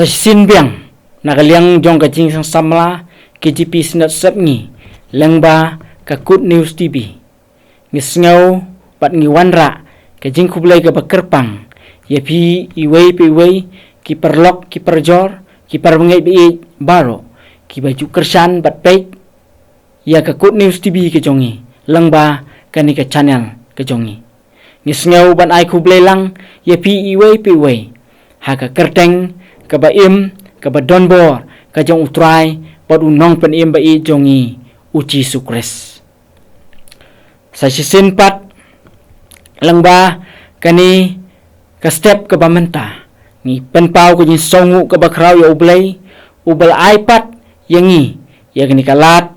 sa sinbiang nakaliang jong kajing sang samla KGP sinat sapngi lengba ka Good News TV ngisngau pat ngi wanra kajing kublay ka bakerpang yapi iway ki perlok ki perjor ki parbengai bi baro ki baju kersan bat pek ya ka Good News TV ke jongi lengba kani ka channel ke jongi ngisngau ban ai kublay lang yapi iway ha ka kerteng ka ba im ka ba donbor ka jong utrai pat unong pen im ba i jongi uci sukres sa sisin pat lengba kani ka step ka bamenta ni penpau ko jin songu ka bakrau ya ublay ubal iPad yangi ya kani kalat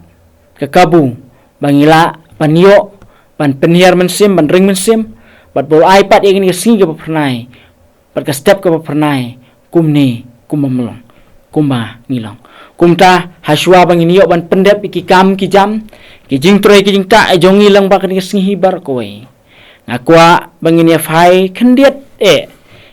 ka kabu bangila panio pan penhiar mensim ban ring mensim bat bol iPad yang ni singi ka pernai pat ka step ka pernai kumni kumamelong kumba ngilong kumta haswa banginiyo ban pendep ki kam ki jam ki jing troy ki jing ta jongi lang ba kani singi hibar kowe ngakwa bangini fai khendiet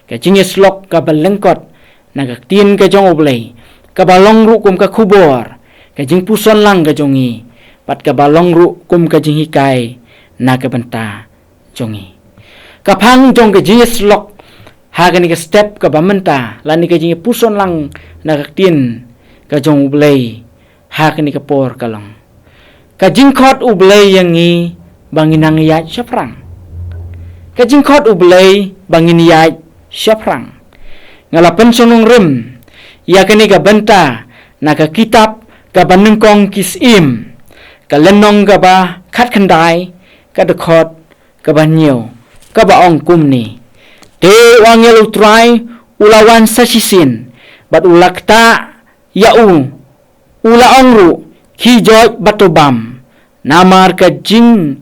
ka jing slok ka balengkot nagak tin ka jong oblay ka balong ru kum ka khubor ka jing puson lang ka jongi pat ka balong ru kum ka jing hikai na ka benta jongi ka phang jong ka jing slok ha kani ka step ka bamenta lani ka jing puson lang nagak tin ka jong ublay ha kani ka por kalong ka jing khot ublay yangi banginang ya syafrang ka jing khot ublay bangin ya syafrang ngalapen sonong rem ya kani ka benta na ka kitab ka banengkong kisim ka lenong ka ba khat khandai ka de khot ka ba nhiều ka ba ong kumni te wangel utrai ulawan sasisin bat ulakta yau ula ongru ki joj batobam namar ka jing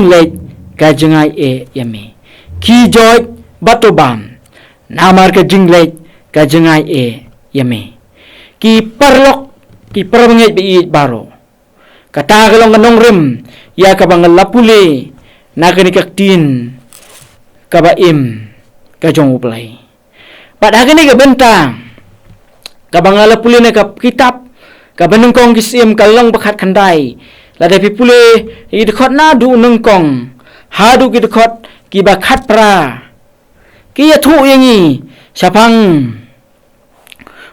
lej ka jengai yami ki joj batobam namar ka jing lej ka jengai yami ki parlok ki perbengai bi baro kata kalong kanong rem ya ka bangal lapule na kani kaktin ka ba im ka jong ublay pada kani ka benta ka bangala puli na ka kitab ka banengkong kisim kalong bakat khandai la da pipule i dekhot na du nengkong hadu ki dekhot ki bakat pra ki ya thu yangi sapang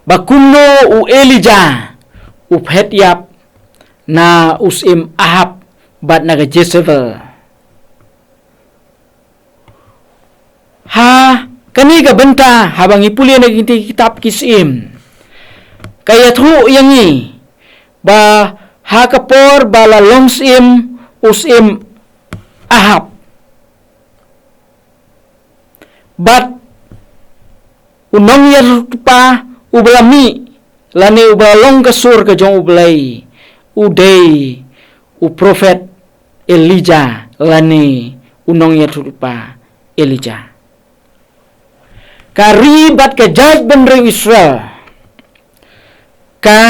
bakumno u Elijah u phet yap na usim Ahab bat na ka Jezebel ha kani ka benta habang ipuli na kitab kisim kaya thu yangi ba ha kapor bala longsim usim Ahab bat unong ya pa ublami lani ubalong kasur ka jong ublay udai u prophet Elijah lani unong ya pa Elijah karibat ka judge benring Israel ka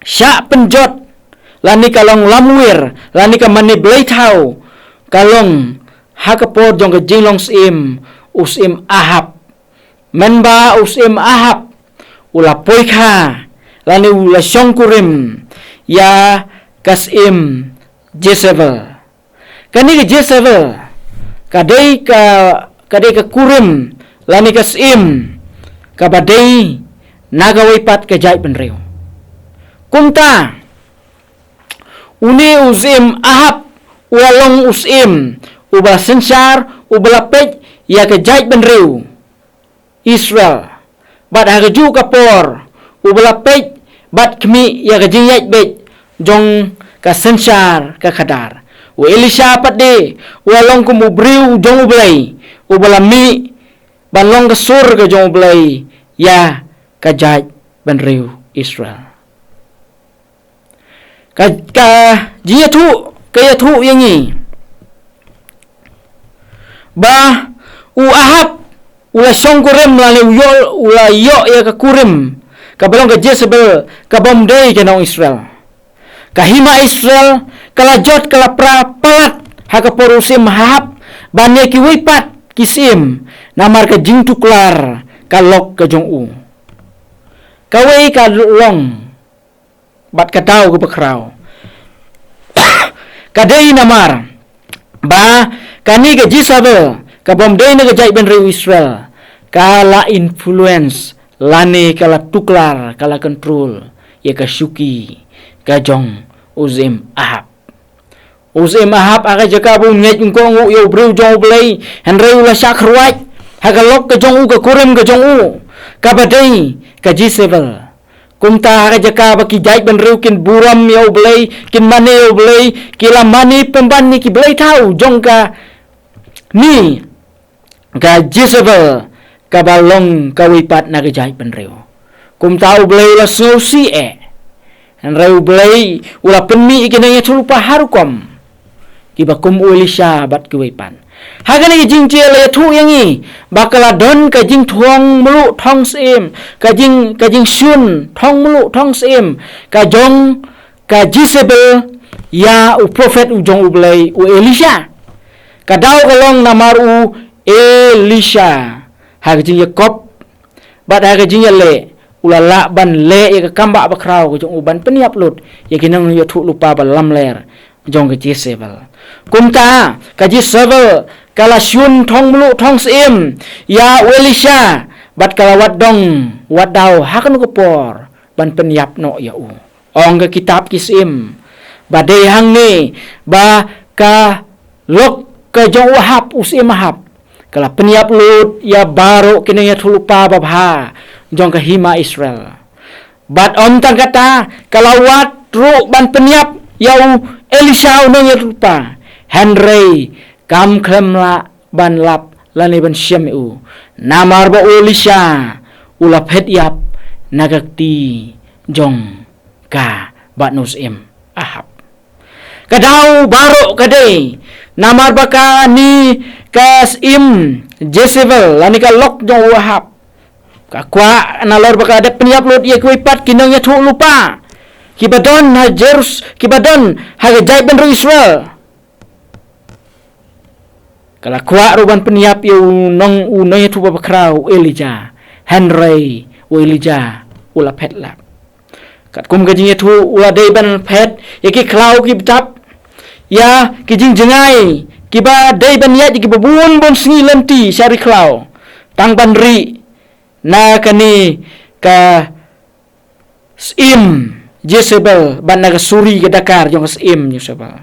sya penjot lani kalong lamwir lani ka mani blaitau kalong hakapor jong ka jinglong usim Ahab menba usim Ahab ula poikha lani ula syongkurim ya kasim Jezebel kani ka Jezebel kadai ka kurim lani kasim kabadai nagaway pat kajay penreo kumta uni usim Ahab walong usim ubala sensar ubala pej ya kajay penreo Israel bat hagaju kapor ubala pej bat kmi ya kajiyat bej jong ka sensar ka khadar u Elisha pat de walong kumubriu jong ublay ubala mi balong kasur ka jong ublay ya kajaj benriu Israel ka jiya thu yangi ba u Ahab ula songkurem lani ula yo ya ka kurim ka balong ka Jezebel ka bomdei ka nong Israel ka hima Israel kala jot kala palat haka porusim Ahab banya ki wipat kisim namar ka jing tuklar kalok ka jong u kawai ka long bat ka tau ka bakraw kadai namar ba kani ka Jezebel ka bomdai na ka jai ben reu Israel kala influence lane kala tuklar kala control ya ka syuki ka jong Uzim Ahab aga jaka bu nyet ko ngu yo breu jong blai han reu la syak ruat hagalok ka jong u ka kurem ka jong u ka badai ka Jezebel kumta aga jaka ba ki jai ben reu kin buram yo blai kin mane yo blai kila mani pemban ni ki blai tau jong ka ni ka Jezebel ka balong ka wipat na ka jai ben reu kumta u blai la so si han reu blai ula penmi ikinanya tulupa harukom kiba kum Elisha bat kuipan hagani jing che le thu yangi bakala don ka jing thuang mulu thong sem ka jing sun thong mulu thong sem ka jong ka Jezebel ya u prophet u jong u blai u Elisha ka daw ka long namar u Elisha hag jing Yakob bat hag jing le ulala ban le ya ka kamba bakraw ka jong u ban peniap lut ya kinang yo thu lupa ba lamler jong ka Jezebel kumta ka Jezebel kala syun thong mulu thong sem ya Elisha bat kala wat daw hakan ko por ban penyap no ya u ong ka kitab kisim badai hang ni ba ka lok ka jong Ahab usim Ahab kala penyap lut ya baro kinaya thulupa babha jong ka hima Israel bat om tang kata kala wat ru ban penyap yau Elisha unang rupa Henry kam klemla ban lap lani ban syam u namar ba Elisha ulap het yap nagakti jong ka bat Uzim Ahab kadau baro kadai namar ba ka ni kas im Jezebel lani ka lok jong Ahab ka kwa nalor ba ka ada peniap lut ye kuipat kinang ya thu lupa kibadon ha kibadon ha jai ben Israel kala kwa ruban peniap yu nong u noy tu bakraw Elijah Henry u Elijah ula pet lap kat kum ka jing tu ula dei ban pet yaki klaw ki tap ya ki jing jengai ki ba dei ban ya ki babun bon sngi lenti syari klaw tang ban ri na kani ka sim Jezebel ban naga suri ke Dakar jong im Jezebel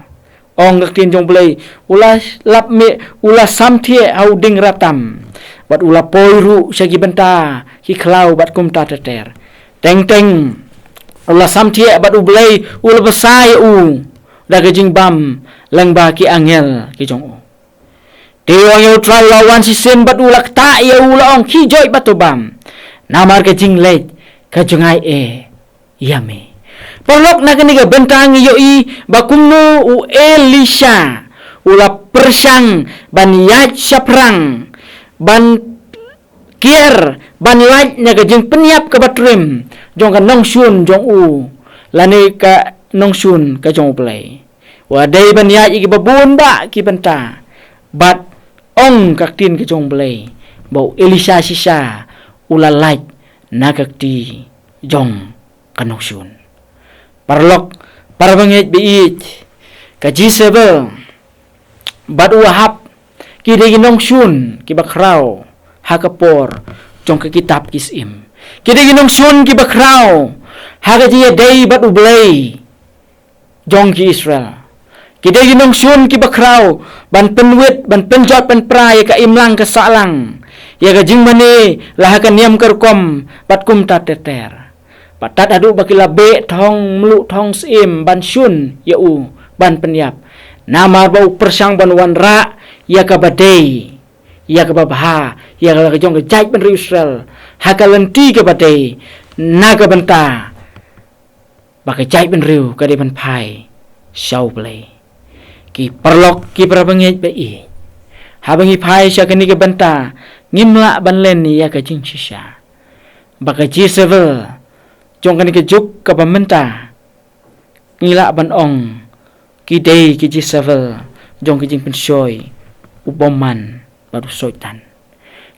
ong tin jong blai ula lap me ula samthie au ding ratam bat ula poiru sagi benta ki klau bat kum ta teter teng ula samthie bat u blai ula besai u daga jing bam langba ki angel ki jong u teo yo trai lawan si sen bat ula ta ya ula ong ki joy bat bam namar ke jing leit ka jungai yame Polok na kaniga bentang yoi bakumu u Elisha ula persang ban yaj saprang ban kier ban laj naga jing peniap ka batrim jong ka nong sun jong u lani ka nong sun ka jong play wadai ban yaj ki babun ba ki benta bat ong kaktin ka jong play bau Elisha sisa ula laj naga ti jong ka nong sun parlok parabangit biit ka Jezebel bat Ahab ki de ginong sun ki bakraw hakapor jong ka kitab kisim ki de ginong sun ki bakraw haga ji dei bat ublay jong ki Israel ki de ginong sun ki bakraw ban penwit ban penjot ban pray ka imlang ka salang ya ga jing mani lahakan niam kerkom bat kum ta teter patat adu bakila be thong melu thong sim ban syun ya u ban penyap nama bau persang ban wanra ya ka badai ya ka babha ya ka jong ka jai ban Israel hakalenti ka badai naga benta baka jai ban riu ka de ban pai sau play ki perlok ki prabangit be i habangi pai sya kani ka benta ngimla ban len ya ka jing sisa baka Jezebel jong kani ke juk ka pamenta ngila ban ong ki dei ki Jezebel jong ki jing pensoi uboman baru soitan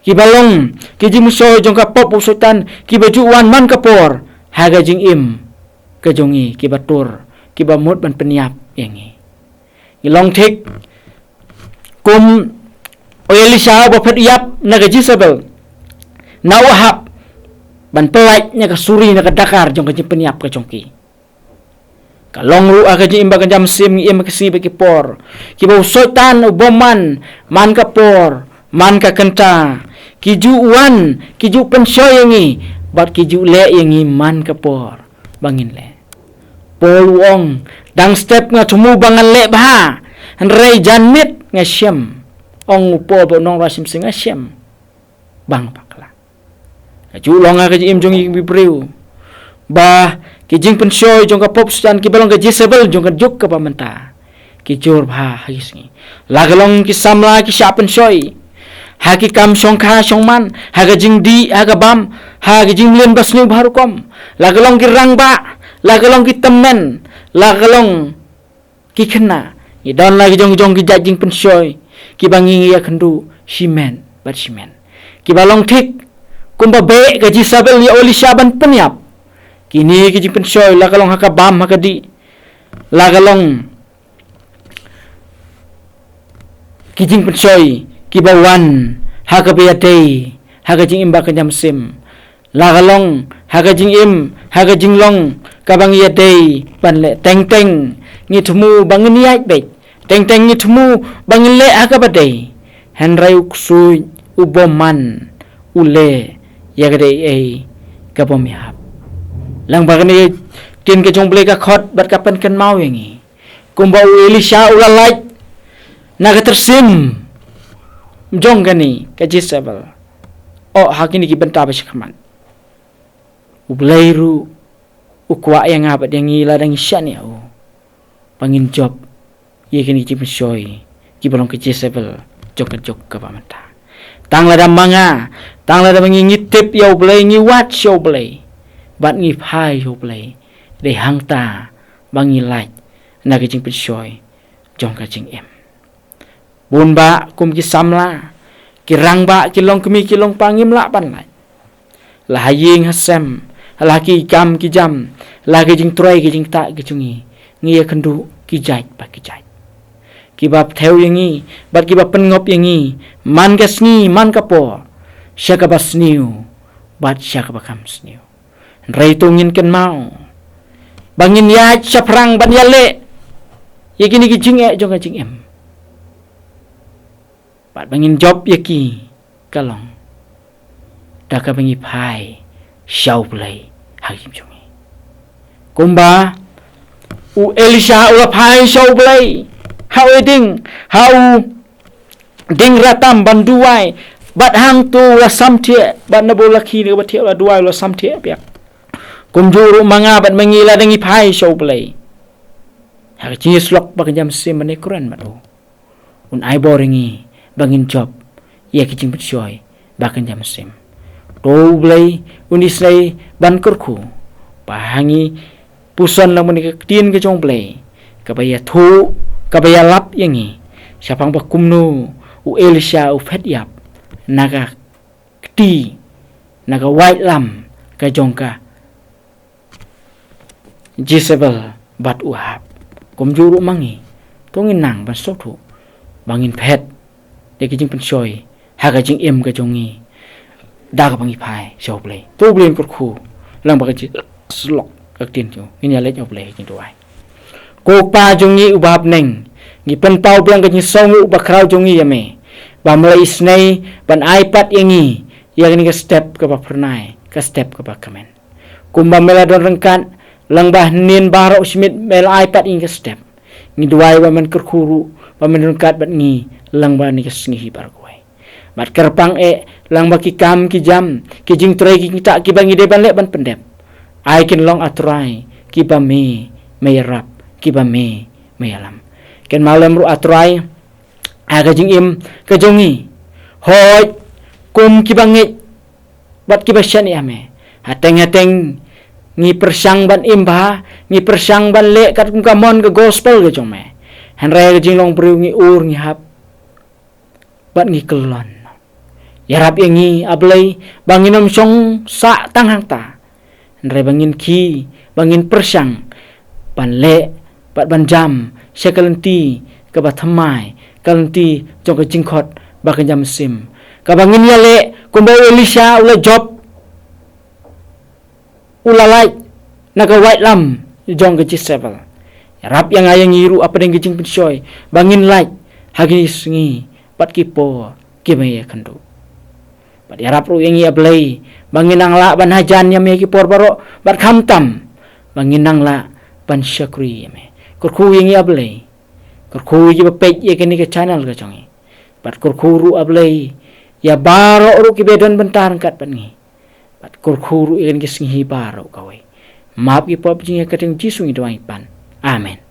Kibalong kijing musoy jong ka pop usutan kibajuan man kapor haga jing im kajongi kibatur kibamut ban peniap yangi ilong thik kum Elisha ba phet yap naga Jezebel na Wahab ban pelai nya ka suri na ka Dakar jong ka jing peniap ka jongki kalong ru aga jing imba ka jam sim im ka si ba kipor kiba usotan uboman man kapor man ka kenta kijuan kiju pensyoy yangi bat kiju le yangi man kapor bangin le poluong dang step nga tumu bangan le bah rei janmit nga syem ong upo bo nong rasim singa syem bang pakla kaju long nga kaji im jong bibriu bah kijing pensyoy jong ka pop stan kibalong ka Jezebel jong ka juk ka pamenta kijur bah hagisngi lagalong kisamla ki sya pensyoy hagi kam songkha songman haga jing di haga bam haga jing mlen basnu barukom lagalong ki rangba lagalong ki temen lagalong ki kena idon lagi jong ki jajing pensyoy ki bangi ya kendu simen bat simen ki balong thik kumba be ka Jezebel ya Elisha ban peniap kini ki jing pensyoy lagalong haga bam haga di lagalong ki jing pensyoy kibawan haga beyatei haga jing imba ka jamsim lagalong haga jing im haga jing long kabang yatei panle teng teng ngi thumu bangin yai be teng teng ngi thumu bangin le haga badei henrai uksui uboman ule yagade ei kabom yap lang bagani tin ke jong ble ka khot bat kapan kan mau yangi kumba Elisha ulalai naga tersim jong gani ka Jezebel hakini ki benta ba shikaman ublairu ukwa yang abat yang ngila dang syani au pangin job ye kini ki pensyoy ki balong ka Jezebel jok ka pamenta tang la dam manga tang la dam ngitip ya ublai ngi wat show blai bat ngi phai yo blai de hangta bangi lai na ka jing pensyoy jong ka jing em bun ba kum ki samla ki rang ba ki long kemi ki long pangim la pan lai la haying hasem la ki kam ki jam la ki jing troi ki jing ta ki chungi ngi khandu ki jai ba ki jai ki bab theu yangi bat ki bab pen ngop yangi man ka sni man ka po syaka basniu bat syaka bakam sniu rei tungin ken mau bangin ya chaprang ban yale ye kini ki jing e jong ka jing em bat bangin job yaki kalong daka bangi phai shau play hakim chungi kumba u Elisha u phai shau play how ding ratam banduai bat hang tu la samthie bat nabo lakhi ni bat thie la duai la samthie pek kumjuru manga bat mangila dangi phai shau play ha chi slok ba jam sim mane kuran matu un ai boringi bangin job ya kijing pensyoy bakan jam sim to blai unisai ban kurku pahangi puson lang mani tin ke jong blai kabaya thu kabaya lap yangi siapang bakumnu u Elisha u phet yap naga ti naga white lam ka jongka Jezebel bat Wahab kumjuru mangi tongin nang ban sothu bangin phet de ki jing pensyoy haga jing em ka jongi da ka bangi phai show play to blen kur khu lang ba ka chi slok ka tin chu ni ya le job play jing tuai ko pa jongi ubab neng ngi pen pau blang ka jing songu ba krau jongi yame ba mulai snai ban iPad yangi yang ni ka step ka ba pernai ka step ka ba kamen kumba mela don rengkan lang bah nin baro smit mel iPad ing ka step ngi duai ba man kur khuru ba man rengkat bat ngi lang ba ni kasngi bar koy mat kerpang lang ba ki kam ki jam ki jing trai ki ta ki bangi de ban le ban pendep ai kin long atrai ki ba me rap ki ba me alam ken malam ru atrai aga jing im ka jongi hoy kum ki bangi bat ki ba syan ame hateng ngi persang ban imba ngi persang ban le kat kum kamon ke gospel ke jong me han re jing long bru ngi ur ngi hap bat ngi kelon yarap yangi ablay banginom syong sa tanghang ta nre bangin ki bangin persyang panle pat banjam syakalenti kabathamai kalenti jong ka jingkhot bakajam sim kabangin yale kumba Elisha ula job ulalai naga white lam jong ka Jezebel yarap yang ayang iru apa deng jing pensyoy bangin like hagi sungi pat kipo kimaya kandu pat yarap ru yang ablay bangin angla ban hajan yame kipor baro bat khamtam bangin angla ban syakri yame kurku yang ablay kurku yi bapej ye kini ke channel ka jongi pat kurku ru ablay ya baro ru kibedon bentar kat pangi pat kurku ru yang kisngi baro kawai maaf kipo jing ka deng jisu ngi doai pan amen.